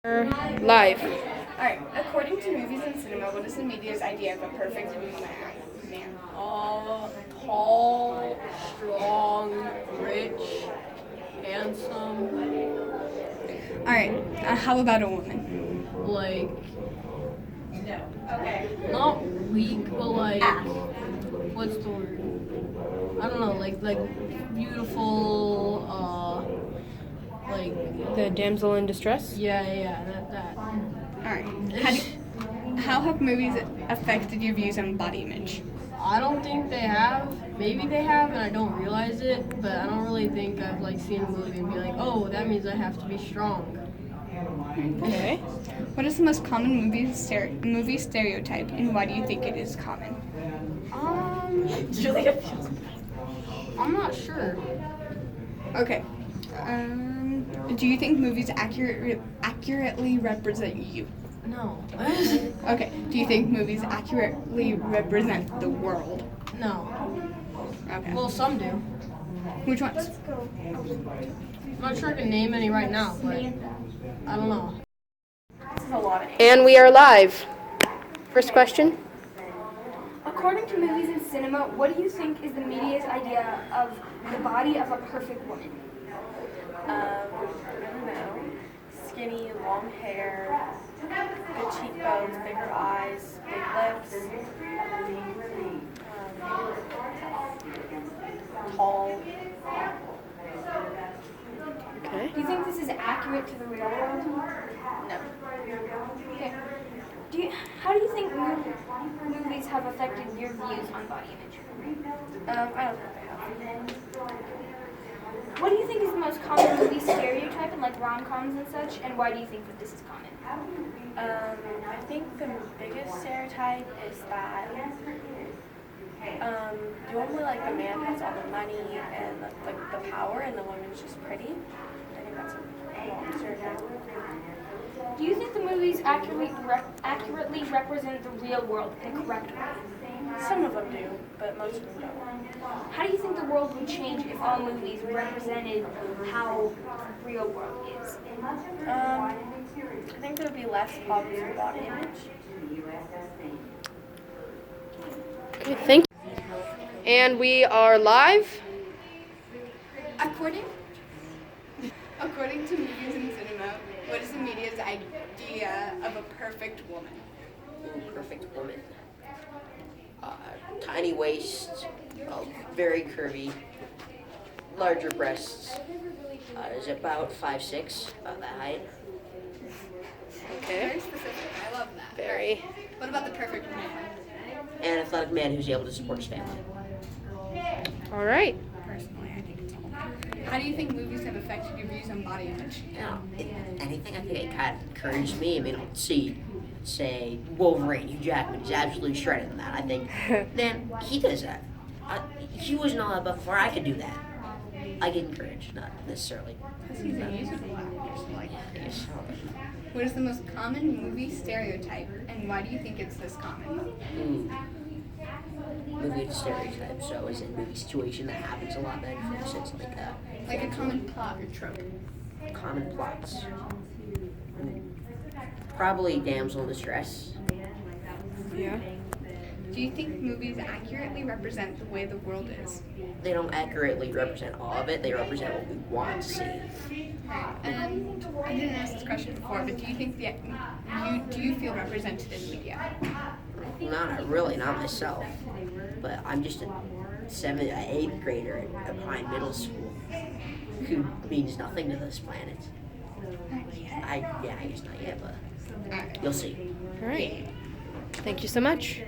Live. Alright, according to movies and cinema, what is the media's idea of a perfect man? Tall, strong, rich, handsome, Alright, how about a woman? like, not weak, but like, what's the word? I don't know, like beautiful, like, The damsel in distress. yeah, that. Alright, how have movies affected your views on body image? I don't think they have. Maybe they have, and I don't realize it. But I don't really think I've like seen a movie and be like, oh, that means I have to be strong. Okay. What is the most common movie stereotype, and why do you think it is common? Julia feels. I'm not sure. Okay. Do you think movies accurately represent you? No. Okay. Do you think movies accurately represent the world? No. Okay. Well, some do. Which ones? I'm not sure I can name any right now, but I don't know. And we are live. First question. According to movies and cinema, what do you think is the media's idea of the body of a perfect woman? I don't know. Skinny, long hair, good cheekbones, bigger eyes, big lips, tall. Okay. Do you think this is accurate to the real world? No. Okay. How do you think movies have affected your views on body image? I don't think they have. What do you think is the most common movie stereotype in like rom-coms and such, and why do you think that this is common? I think the biggest stereotype is that normally like the man has all the money and the power, and the woman's just pretty. I think that's a wrong stereotype. Do you think the movies accurately represent the real world in a correct way? Some of them do, but most of them don't. How do you think the world would change if all movies represented how the real world is? I think there would be less problems with body image. Okay, thank you. And we are live. According to movies and cinema, what is the media's idea of a perfect woman? Perfect woman. Tiny waist, very curvy, larger breasts. Is about 5'6", about that height. Okay. Very specific. I love that. Very. What about the perfect man? An athletic man who's able to support his family. All right. Personally, I think it's all. How do you think movies have affected your views on body image? Anything I think it kind of encouraged me. I mean, say Wolverine, Hugh Jackman, he's absolutely shredded in that. I think, man, he does that. He wasn't all that buff before. I could do that. I get encouraged, not necessarily. Because he's a usable actor, so like. What is the most common movie stereotype, and why do you think it's this common? Movie stereotype. So is it a movie situation that happens a lot then, for instance, Like a common plot or trope. common plots? Probably damsel in distress. Yeah. Do you think movies accurately represent the way the world is? They don't accurately represent all of it. They represent what we want to see. And I didn't ask this question before, but do you think do you feel represented in media? Not really, not myself. But I'm just a 8th grader at Pine Middle School who means nothing to this planet. I guess not yet, but you'll see. All right. Thank you so much.